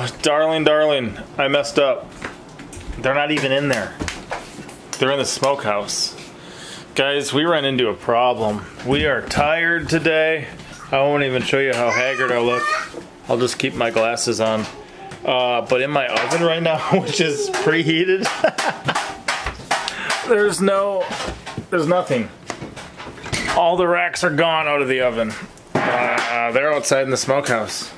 Oh, darling, I messed up. They're not even in there. They're in the smokehouse. Guys, we ran into a problem. We are tired today. I won't even show you how haggard I look. I'll just keep my glasses on. But in my oven right now, which is preheated, there's nothing. All the racks are gone out of the oven. They're outside in the smokehouse.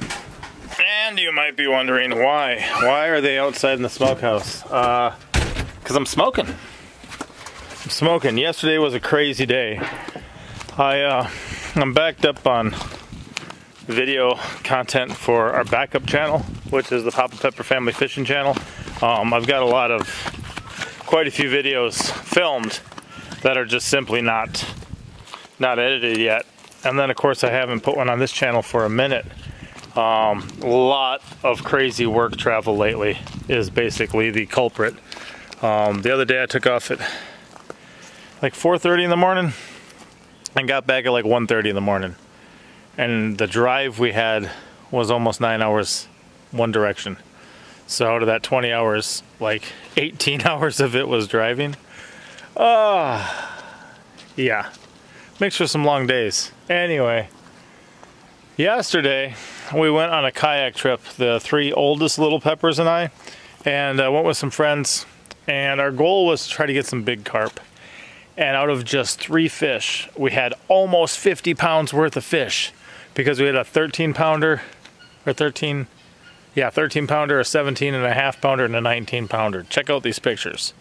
And you might be wondering why. Why are they outside in the smokehouse? Because I'm smoking. Yesterday was a crazy day. I'm backed up on video content for our backup channel, which is the Papa Pepper Family Fishing channel. I've got quite a few videos filmed that are just simply not edited yet. And then of course I haven't put one on this channel for a minute. A lot of crazy work travel lately is basically the culprit. The other day I took off at like 4:30 in the morning and got back at like 1:30 in the morning. And the drive we had was almost 9 hours one direction. So out of that 20 hours, like 18 hours of it was driving. Yeah. Makes for some long days. Anyway, yesterday we went on a kayak trip, the three oldest little peppers and I, and I went with some friends, and our goal was to try to get some big carp. And out of just 3 fish, we had almost 50 pounds worth of fish, because we had a 13 pounder, or 13 pounder, a 17.5 pounder, and a 19 pounder. Check out these pictures.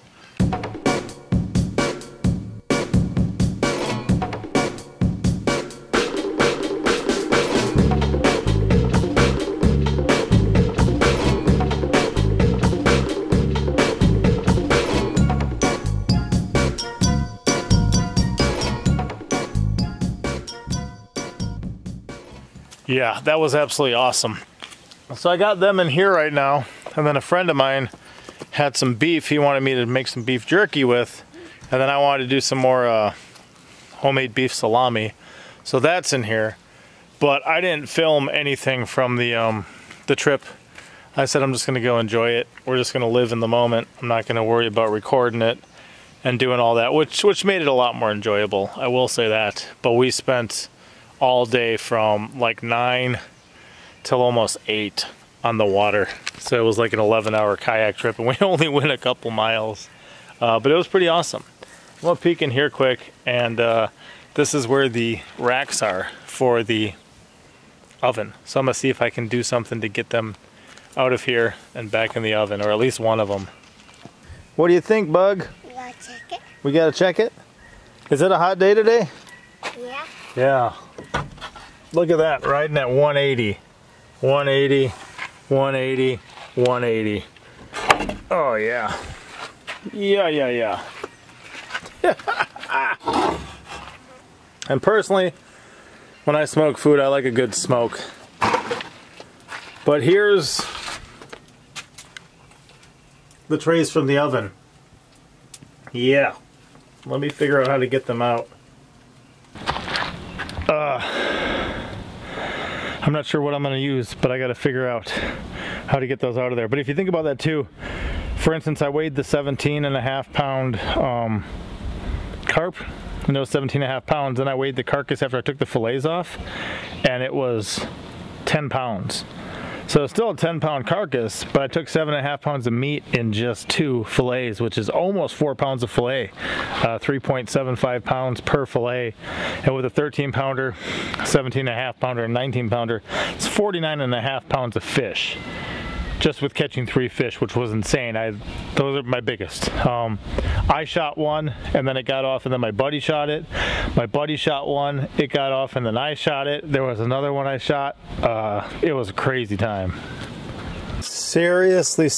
Yeah, that was absolutely awesome. So I got them in here right now, and then a friend of mine had some beef he wanted me to make some beef jerky with, and then I wanted to do some more homemade beef salami. So that's in here. But I didn't film anything from the trip. I said I'm just gonna go enjoy it. We're just gonna live in the moment. I'm not gonna worry about recording it and doing all that, which made it a lot more enjoyable. I will say that. But we spent all day from like 9 till almost 8 on the water. So it was like an 11-hour kayak trip, and we only went a couple miles. But it was pretty awesome. I'm gonna peek in here quick, and this is where the racks are for the oven. So I'm gonna see if I can do something to get them out of here and back in the oven, or at least one of them. What do you think, Bug? We gotta check it. We gotta check it? Is it a hot day today? Yeah. Yeah. Look at that, riding at 180. 180, 180, 180. Oh yeah. Yeah. And personally, when I smoke food, I like a good smoke. But here's the trays from the oven. Yeah. Let me figure out how to get them out. I'm not sure what I'm going to use, but I got to figure out how to get those out of there. But if you think about that too, for instance, I weighed the 17.5 pound carp, and it was 17.5 pounds, and I weighed the carcass after I took the fillets off, and it was 10 pounds. So it's still a 10-pound carcass, but I took 7.5 pounds of meat in just 2 fillets, which is almost 4 pounds of fillet, 3.75 pounds per fillet. And with a 13-pounder, 17.5 pounder, and 19 pounder, it's 49.5 pounds of fish, just with catching 3 fish, which was insane. Those are my biggest. I shot one, and then it got off, and then my buddy shot it. My buddy shot one, it got off, and then I shot it. There was another one I shot. It was a crazy time. Seriously,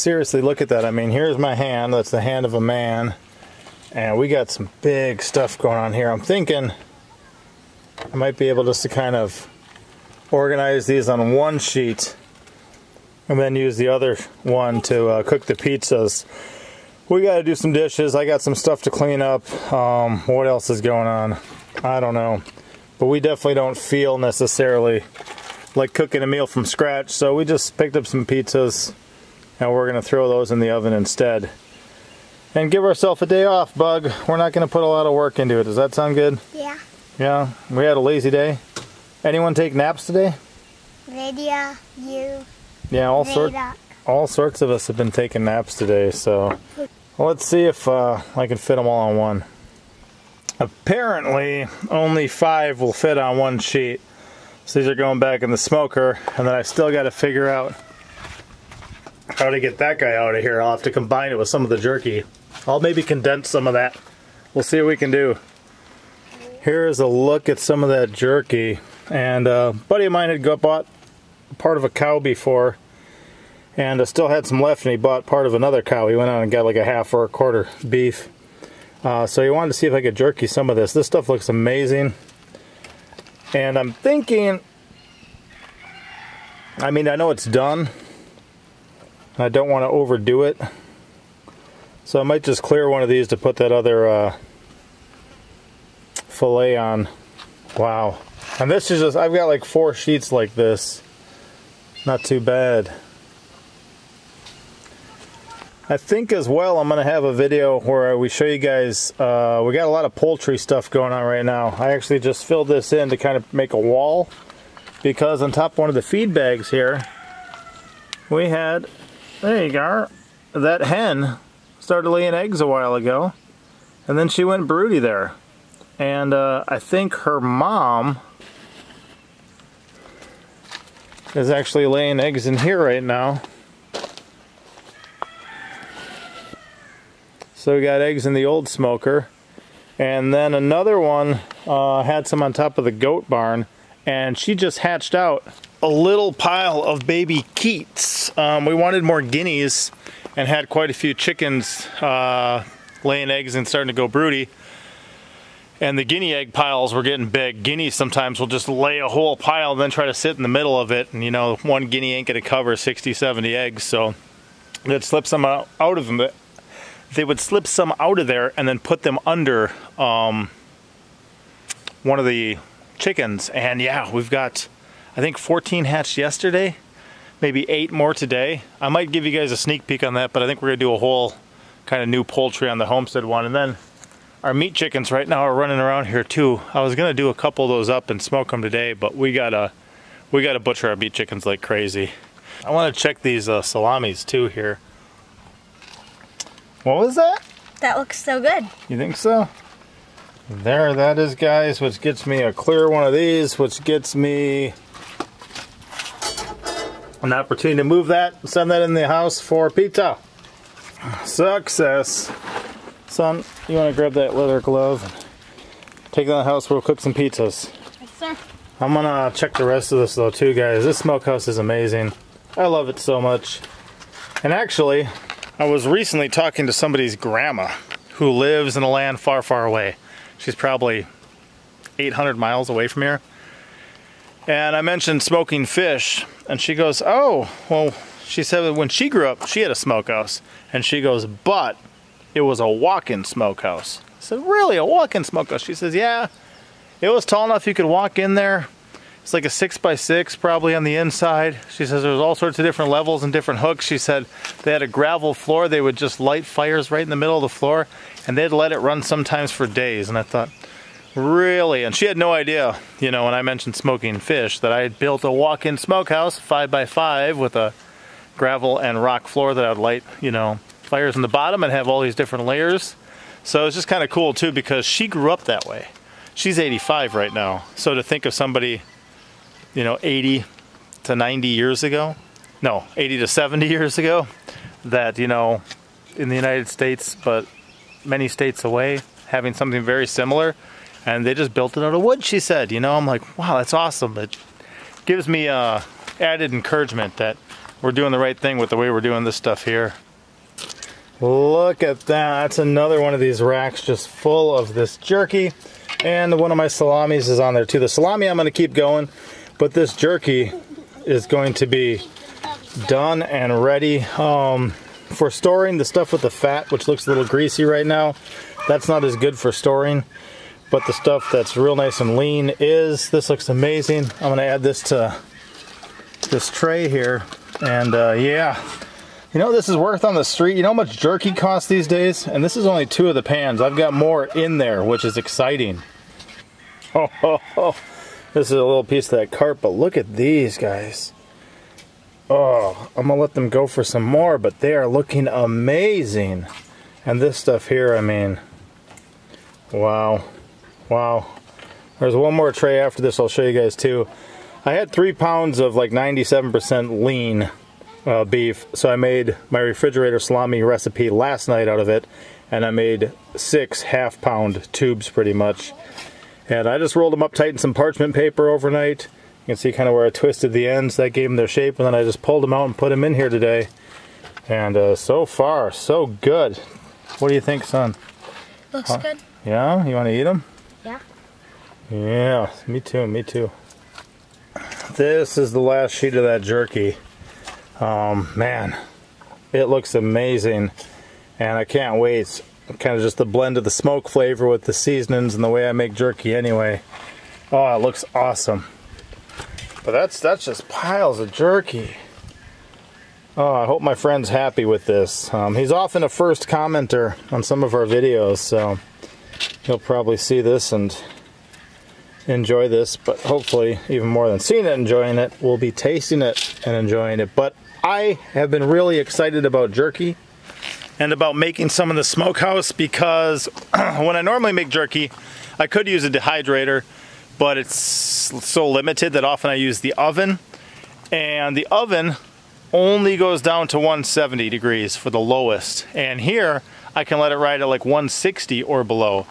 look at that. I mean, here's my hand. That's the hand of a man. And we got some big stuff going on here. I'm thinking I might be able just to kind of organize these on one sheet and then use the other one to cook the pizzas. We got to do some dishes. I got some stuff to clean up. What else is going on? I don't know. But we definitely don't feel necessarily like cooking a meal from scratch, so we just picked up some pizzas and we're gonna throw those in the oven instead. And give ourselves a day off, Bug. We're not gonna put a lot of work into it. Does that sound good? Yeah. Yeah, we had a lazy day. Anyone take naps today? Lydia, you. Yeah, all sorts of us have been taking naps today, so let's see if I can fit them all on one. Apparently, only 5 will fit on one sheet. So these are going back in the smoker, and then I still got to figure out how to get that guy out of here. I'll have to combine it with some of the jerky. I'll maybe condense some of that. We'll see what we can do. Here is a look at some of that jerky. And a buddy of mine had bought part of a cow before, and still had some left, and he bought part of another cow. He went out and got like a half or a quarter beef. So he wanted to see if I could jerky some of this. This stuff looks amazing. And I'm thinking, I mean, I know it's done. I don't want to overdo it. So I might just clear one of these to put that other fillet on. Wow. And this is just, I've got like 4 sheets like this. Not too bad. I think as well I'm going to have a video where we show you guys, we got a lot of poultry stuff going on right now. I actually just filled this in to kind of make a wall, because on top of one of the feed bags here, we had, there you go, that hen started laying eggs a while ago, and then she went broody there. And I think her mom is actually laying eggs in here right now. So we got eggs in the old smoker, and then another one had some on top of the goat barn, and she just hatched out a little pile of baby keets. We wanted more guineas and had quite a few chickens laying eggs and starting to go broody. And the guinea egg piles were getting big. Guineas sometimes will just lay a whole pile and then try to sit in the middle of it, and you know, one guinea ain't gonna cover 60, 70 eggs, so they'd slip some out of them. They would slip some out of there and then put them under one of the chickens. And yeah, we've got, I think 14 hatched yesterday, maybe 8 more today. I might give you guys a sneak peek on that, but I think we're gonna do a whole kind of new poultry on the homestead one. And then our meat chickens right now are running around here too. I was gonna do a couple of those up and smoke them today, but we gotta butcher our meat chickens like crazy. I want to check these salamis too here. What was that? That looks so good. You think so? There that is, guys, which gets me a clear one of these, which gets me an opportunity to move that, send that in the house for pizza. Success. Son, you want to grab that leather glove and take it in the house, we'll cook some pizzas. Yes, sir. I'm gonna check the rest of this though too, guys. This smokehouse is amazing. I love it so much. And actually, I was recently talking to somebody's grandma who lives in a land far, far away. She's probably 800 miles away from here. And I mentioned smoking fish, and she goes, oh, well, she said that when she grew up, she had a smokehouse. And she goes, but it was a walk-in smokehouse. I said, really, a walk-in smokehouse? She says, yeah, it was tall enough you could walk in there. It's like a 6x6 probably on the inside. She says there was all sorts of different levels and different hooks. She said they had a gravel floor. They would just light fires right in the middle of the floor, and they'd let it run sometimes for days. And I thought, really? And she had no idea, you know, when I mentioned smoking fish, that I had built a walk-in smokehouse 5x5 with a gravel and rock floor that I would light, you know, fires in the bottom and have all these different layers. So it's just kind of cool too, because she grew up that way. She's 85 right now. So to think of somebody, you know, 80 to 90 years ago, no, 80 to 70 years ago, that, you know, in the United States, but many states away, having something very similar, and they just built it out of wood, she said. You know, I'm like, wow, that's awesome. It gives me added encouragement that we're doing the right thing with the way we're doing this stuff here. Look at that. That's another one of these racks just full of this jerky, and one of my salamis is on there too. The salami I'm going to keep going, but this jerky is going to be done and ready for storing. The stuff with the fat, which looks a little greasy right now, that's not as good for storing. But the stuff that's real nice and lean is. This looks amazing. I'm going to add this to this tray here, and yeah. You know what this is worth on the street? You know how much jerky costs these days? And this is only 2 of the pans. I've got more in there, which is exciting. Oh, oh, oh. This is a little piece of that carp, but look at these guys. Oh, I'm gonna let them go for some more, but they are looking amazing. And this stuff here, I mean, wow, wow. There's one more tray after this I'll show you guys too. I had 3 pounds of like 97% lean beef, so I made my refrigerator salami recipe last night out of it, and I made 6 half-pound tubes pretty much. And I just rolled them up tight in some parchment paper overnight. You can see kind of where I twisted the ends. That gave them their shape, and then I just pulled them out and put them in here today. And so far, so good. What do you think, son? Looks good. Yeah? You want to eat them? Yeah. Yeah, me too, me too. This is the last sheet of that jerky. Man, it looks amazing. And I can't wait. Kind of just the blend of the smoke flavor with the seasonings and the way I make jerky anyway. Oh, it looks awesome. But that's just piles of jerky. Oh, I hope my friend's happy with this. He's often a first commenter on some of our videos, so he'll probably see this and enjoy this, but hopefully even more than seeing it, enjoying it, we'll be tasting it and enjoying it. But I have been really excited about jerky and about making some in the smokehouse because when I normally make jerky, I could use a dehydrator, but it's so limited that often I use the oven, and the oven only goes down to 170 degrees for the lowest, and here I can let it ride at like 160 or below.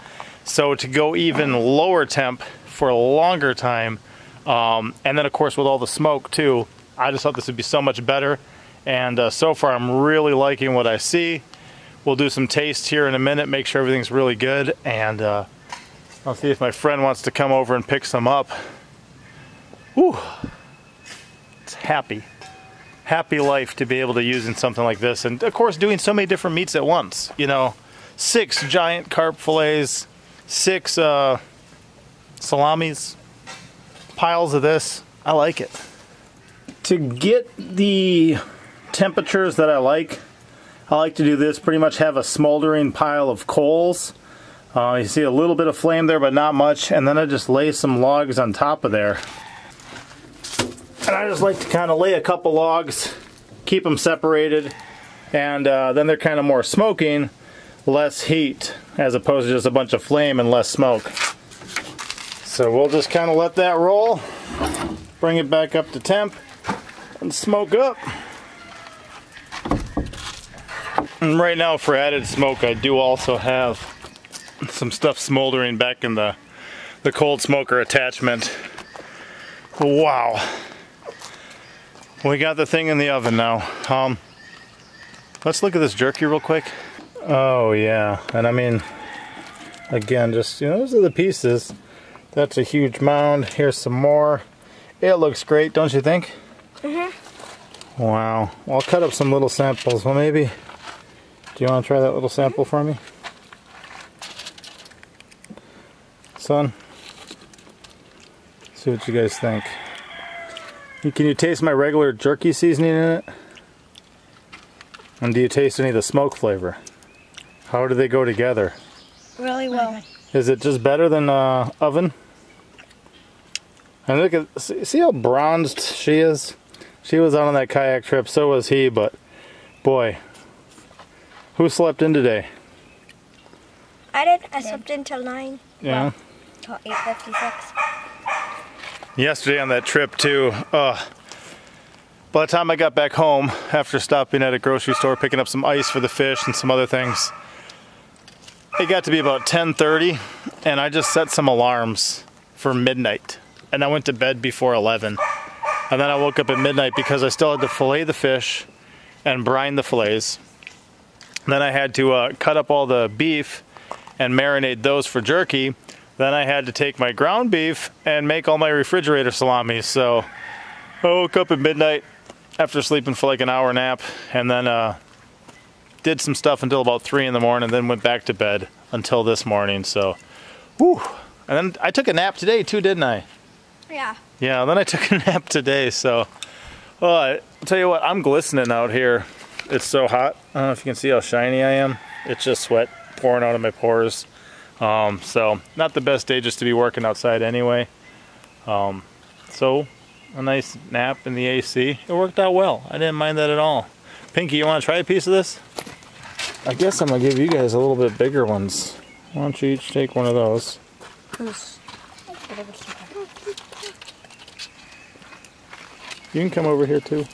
So to go even lower temp for a longer time, and then of course with all the smoke too, I just thought this would be so much better. And so far I'm really liking what I see. We'll do some taste here in a minute, make sure everything's really good, and I'll see if my friend wants to come over and pick some up. Whew. It's happy life to be able to use in something like this, and of course doing so many different meats at once. You know, 6 giant carp fillets, 6 salamis, piles of this. I like it. To get the temperatures that I like to do this, pretty much have a smoldering pile of coals. You see a little bit of flame there, but not much, and then I just lay some logs on top of there. And I just like to kind of lay a couple logs, keep them separated, and then they're kind of more smoking, less heat, as opposed to just a bunch of flame and less smoke. So we'll just kind of let that roll, bring it back up to temp, and smoke up. And right now for added smoke, I do also have some stuff smoldering back in the cold smoker attachment. Wow. We got the thing in the oven now. Let's look at this jerky real quick. Oh yeah, and I mean, again, just, you know, those are the pieces. That's a huge mound. Here's some more. It looks great, don't you think? Mm-hmm. Wow. I'll cut up some little samples. Well, maybe, do you want to try that little sample for me? Son? See what you guys think. Can you taste my regular jerky seasoning in it? And do you taste any of the smoke flavor? How do they go together? Really well. Is it just better than oven? And look at, see how bronzed she is? She was out on that kayak trip, so was he, but boy, who slept in today? I did. I slept until 9. Yeah. Well, till 8:56. Yesterday on that trip too, by the time I got back home after stopping at a grocery store picking up some ice for the fish and some other things, it got to be about 10:30, and I just set some alarms for midnight, and I went to bed before 11, and then I woke up at midnight because I still had to fillet the fish and brine the fillets. Then I had to cut up all the beef and marinate those for jerky. Then I had to take my ground beef and make all my refrigerator salamis. So I woke up at midnight after sleeping for like an hour nap, and then did some stuff until about 3 in the morning, and then went back to bed until this morning. So, whew. And then I took a nap today too, didn't I? Yeah. Yeah, then I took a nap today, so Well, I'll tell you what, I'm glistening out here. It's so hot. I don't know if you can see how shiny I am. It's just sweat pouring out of my pores. So not the best day just to be working outside anyway. So a nice nap in the AC. It worked out well. I didn't mind that at all. Pinky, you want to try a piece of this? I guess I'm going to give you guys a little bit bigger ones. Why don't you each take one of those? You can come over here too.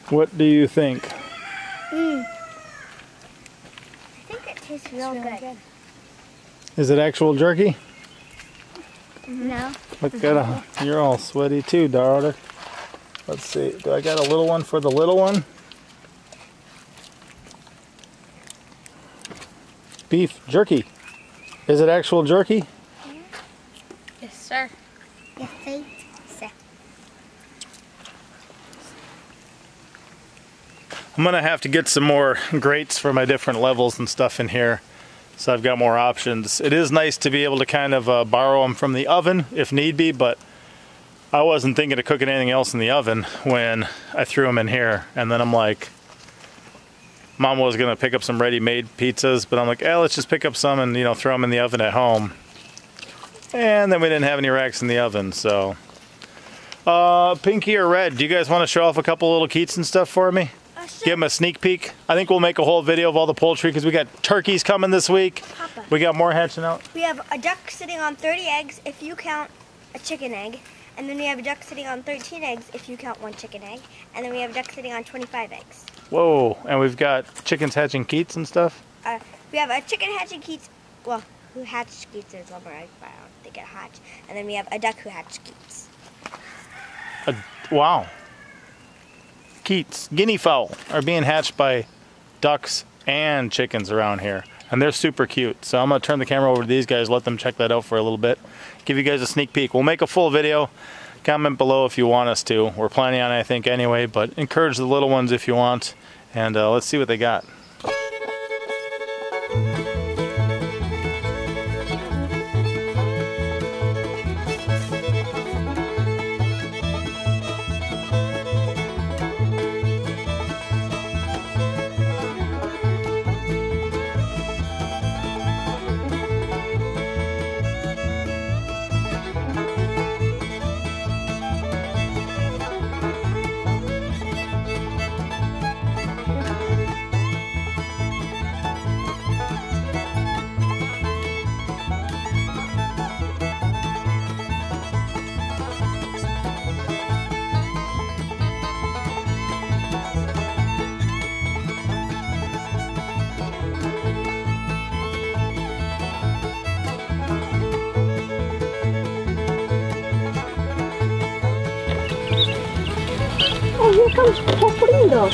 What do you think? I think it tastes real good. Is it actual jerky? No. Look at you're all sweaty too, daughter. Let's see. Do I got a little one for the little one? Beef jerky. Is it actual jerky? Yes, sir. Yes, sir. I'm gonna have to get some more grates for my different levels and stuff in here, so I've got more options. It is nice to be able to kind of borrow them from the oven if need be, but I wasn't thinking of cooking anything else in the oven when I threw them in here. And then I'm like, Mom was gonna pick up some ready-made pizzas, but I'm like, let's just pick up some and throw them in the oven at home. And then we didn't have any racks in the oven, so. Pinky or Red, do you guys want to show off a couple little keets and stuff for me? Sure. Give them a sneak peek. I think we'll make a whole video of all the poultry because we got turkeys coming this week. Papa. We got more hatching out. We have a duck sitting on 30 eggs if you count a chicken egg. And then we have a duck sitting on 13 eggs if you count one chicken egg. And then we have a duck sitting on 25 eggs. Whoa, and we've got chickens hatching keets and stuff? We have a chicken hatching keets. Well, who hatched keets is lumber egg, but I don't think it hatched. And then we have a duck who hatched keets. Wow. Keets, Guinea Fowl, are being hatched by ducks and chickens around here. And they're super cute. So I'm going to turn the camera over to these guys, let them check that out for a little bit. Give you guys a sneak peek. We'll make a full video. Comment below if you want us to. We're planning on it, I think, anyway. But encourage the little ones if you want. And let's see what they got. Oh, here comes Popolindo.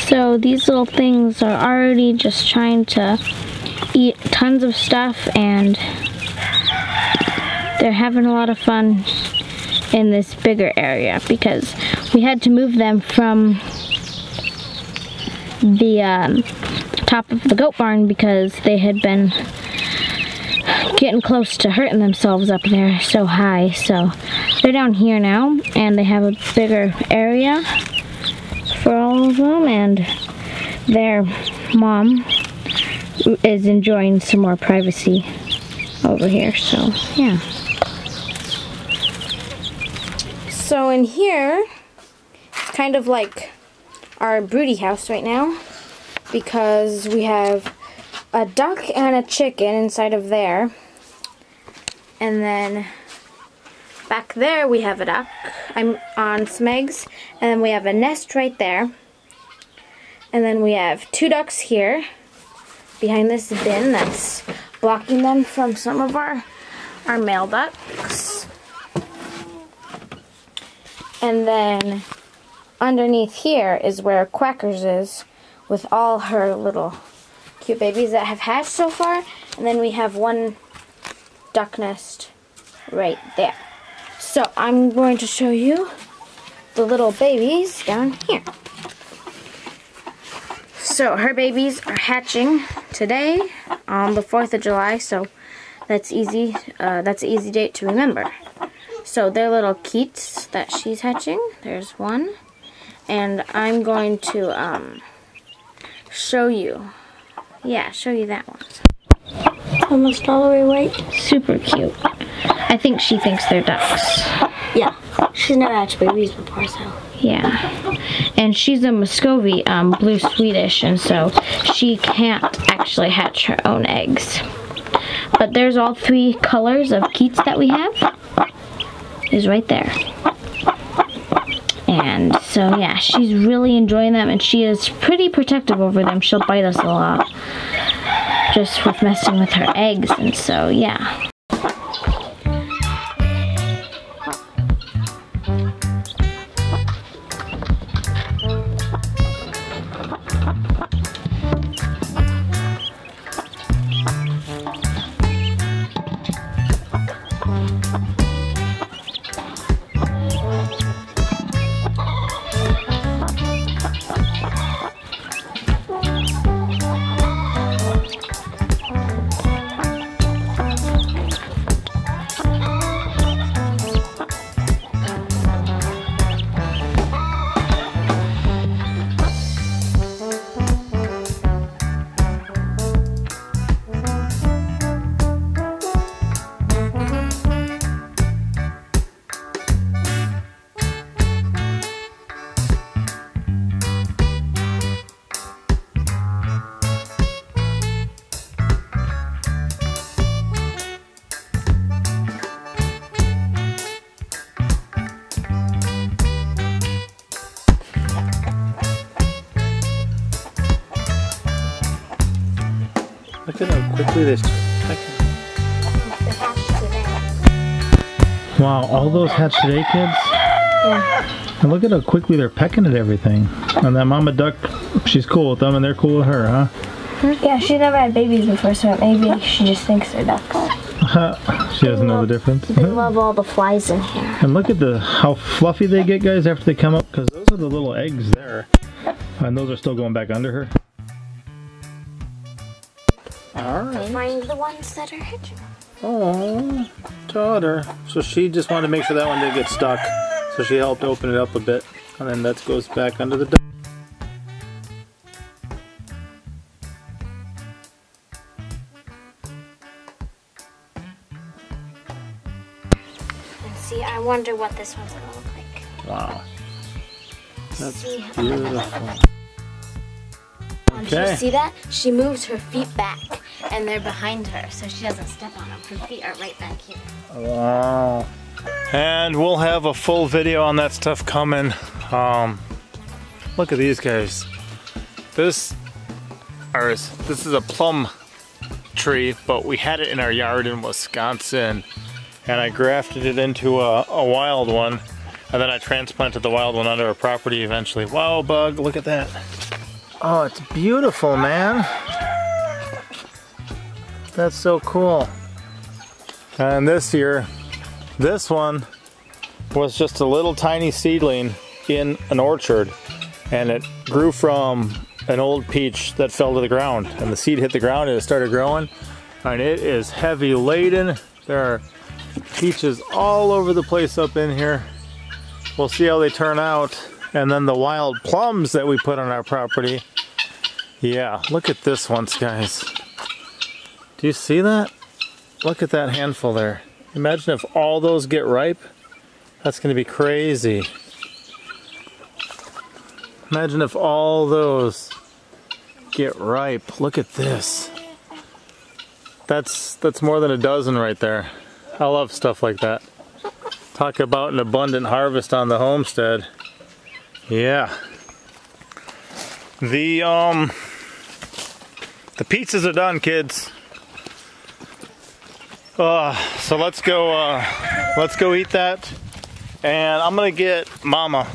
So these little things are already just trying to eat tons of stuff, and they're having a lot of fun in this bigger area because we had to move them from the top of the goat barn because they had been getting close to hurting themselves up there so high. So they're down here now, and they have a bigger area for all of them, and their mom is enjoying some more privacy over here, so yeah. So in here, it's kind of like our broody house right now, because we have a duck and a chicken inside of there, and then Back there we have a duck. I'm on some eggs, and then we have a nest right there. And then we have 2 ducks here behind this bin that's blocking them from some of our male ducks. And then underneath here is where Quackers is with all her little cute babies that have hatched so far. And then we have 1 duck nest right there. So I'm going to show you the little babies down here. So her babies are hatching today on the 4th of July, so that's easy. That's an easy date to remember. So they're little keets that she's hatching. There's one. And I'm going to show you. Yeah, show you that one. Almost all the way white. Super cute. I think she thinks they're ducks. Yeah. She's never hatched babies before, so. Yeah. And she's a Muscovy, blue Swedish, and so she can't actually hatch her own eggs. But there's all 3 colors of keets that we have. Is right there. And so yeah, she's really enjoying them, and she is pretty protective over them. She'll bite us a lot just with messing with her eggs, and so yeah. Look at how quickly they start pecking. Wow, all those hatched today, kids? Yeah. And look at how quickly they're pecking at everything. And that mama duck, she's cool with them and they're cool with her, huh? Yeah, she's never had babies before, so maybe she just thinks they're ducks. She doesn't know the difference. They love all the flies in here. And look at how fluffy they get, guys, after they come up, because those are the little eggs there. And those are still going back under her. Alright. Find the ones that are hatching. Oh, daughter. So she just wanted to make sure that one didn't get stuck. So she helped open it up a bit. And then that goes back under the duck. And see, I wonder what this one's gonna look like. Wow. That's See? beautiful. Did you see that? She moves her feet back, and they're behind her, so she doesn't step on them. Her feet are right back here. Wow. And we'll have a full video on that stuff coming. Look at these guys. This is a plum tree, but we had it in our yard in Wisconsin, and I grafted it into a wild one, and then I transplanted the wild one onto our property eventually. Wow, bug, look at that. Oh, it's beautiful, man. That's so cool. And this year, this one was just a little tiny seedling in an orchard, and it grew from an old peach that fell to the ground, and the seed hit the ground and it started growing, and it is heavy laden. There are peaches all over the place up in here. We'll see how they turn out. And then the wild plums that we put on our property. Yeah, look at this one, guys. Do you see that? Look at that handful there. Imagine if all those get ripe. That's going to be crazy. Imagine if all those get ripe. Look at this. That's more than a dozen right there. I love stuff like that. Talk about an abundant harvest on the homestead. Yeah. The pizzas are done, kids. So let's go eat that. And I'm gonna get Mama.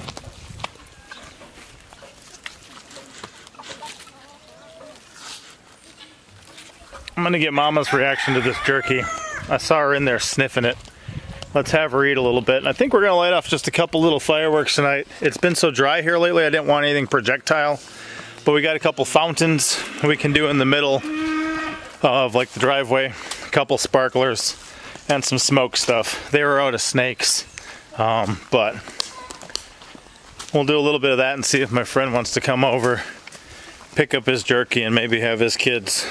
I'm gonna get Mama's reaction to this jerky. I saw her in there sniffing it. Let's have her eat a little bit. And I think we're gonna light off just a couple little fireworks tonight. It's been so dry here lately, I didn't want anything projectile. But we got a couple fountains we can do in the middle of like the driveway. A couple sparklers and some smoke stuff. They were out of snakes. But we'll do a little bit of that and see if my friend wants to come over, pick up his jerky, and maybe have his kids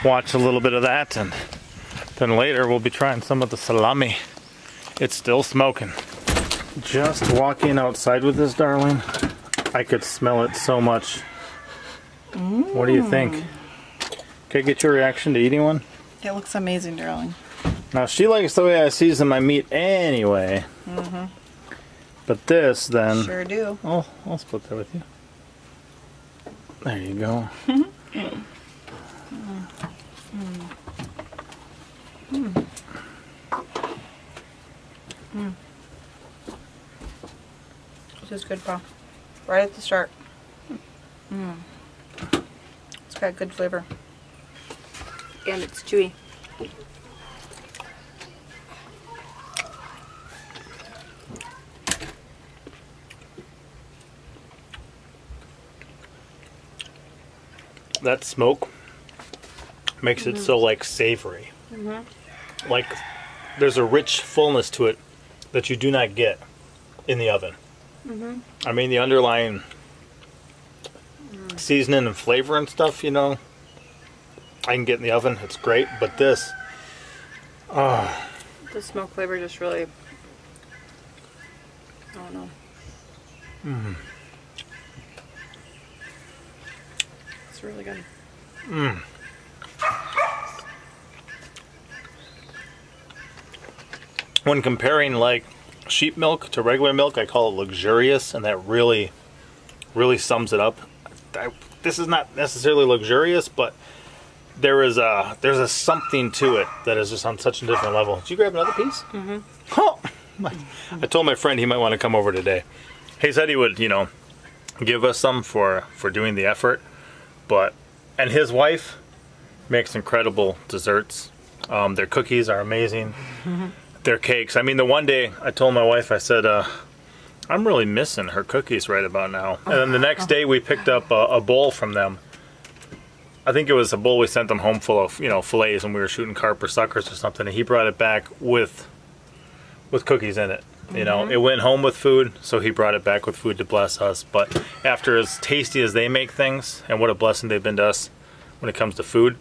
watch a little bit of that. And then later we'll be trying some of the salami. It's still smoking. Just walking outside with this darling, I could smell it so much. What do you think? Can I get your reaction to eating one? It looks amazing, darling. Now she likes the way I season my meat anyway. But this then... Sure do. Oh, I'll split that with you. There you go. This is good, Pa. Right at the start. It's got good flavor. And it's chewy. That smoke makes it so like savory. Like there's a rich fullness to it that you do not get in the oven. I mean the underlying seasoning and flavor and stuff, you know, I can get in the oven. It's great, but this, the smoke flavor just really, I don't know. It's really good. When comparing like sheep milk to regular milk, I call it luxurious, and that really sums it up. This is not necessarily luxurious, but there's a something to it that is just on such a different level. Did you grab another piece? Oh, I told my friend he might want to come over today. He said he would, you know, give us some for doing the effort. And his wife makes incredible desserts. Their cookies are amazing. Their cakes. I mean, the one day I told my wife, I said, I'm really missing her cookies right about now. And then the next day we picked up a bowl from them. I think it was a bowl we sent them home full of, you know, fillets when we were shooting carp or suckers or something. And he brought it back with cookies in it. You know, it went home with food, so he brought it back with food to bless us. But after as tasty as they make things, and what a blessing they've been to us when it comes to food,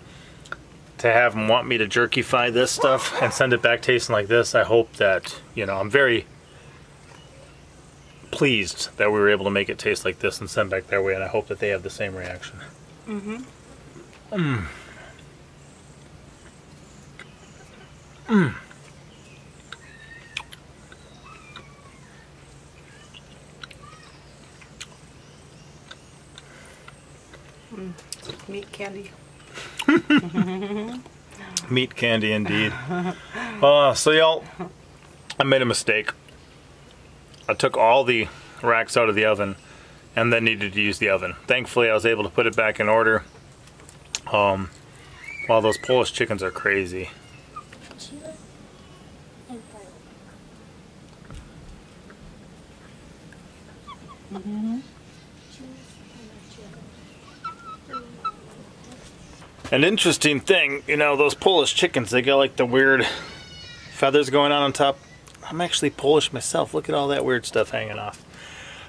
to have them want me to jerky-fy this stuff and send it back tasting like this, I hope that, you know, I'm very pleased that we were able to make it taste like this and send back their way, and I hope that they have the same reaction. Meat candy. Meat candy indeed. So y'all, I made a mistake. I took all the racks out of the oven and then needed to use the oven. Thankfully I was able to put it back in order. Wow, those Polish chickens are crazy. An interesting thing, you know, those Polish chickens, they got like the weird feathers going on top. I'm actually Polish myself. Look at all that weird stuff hanging off.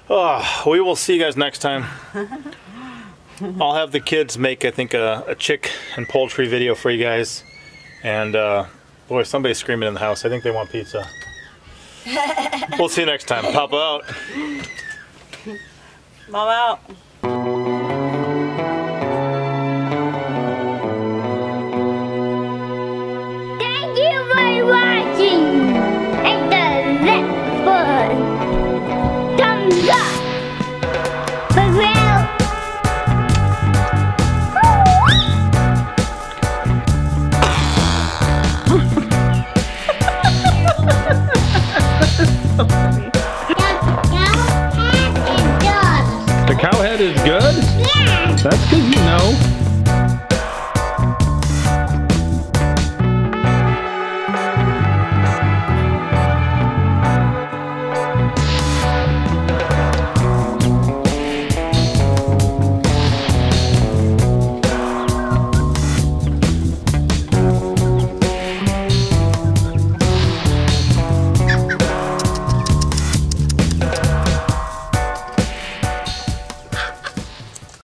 Oh, we will see you guys next time. I'll have the kids make, I think, a chick and poultry video for you guys. And, boy, somebody's screaming in the house. I think they want pizza. We'll see you next time. Papa out. Mom out. Thank you for watching. And the good. Thumbs up. For real. The cow head is good? Yeah. That's because you know.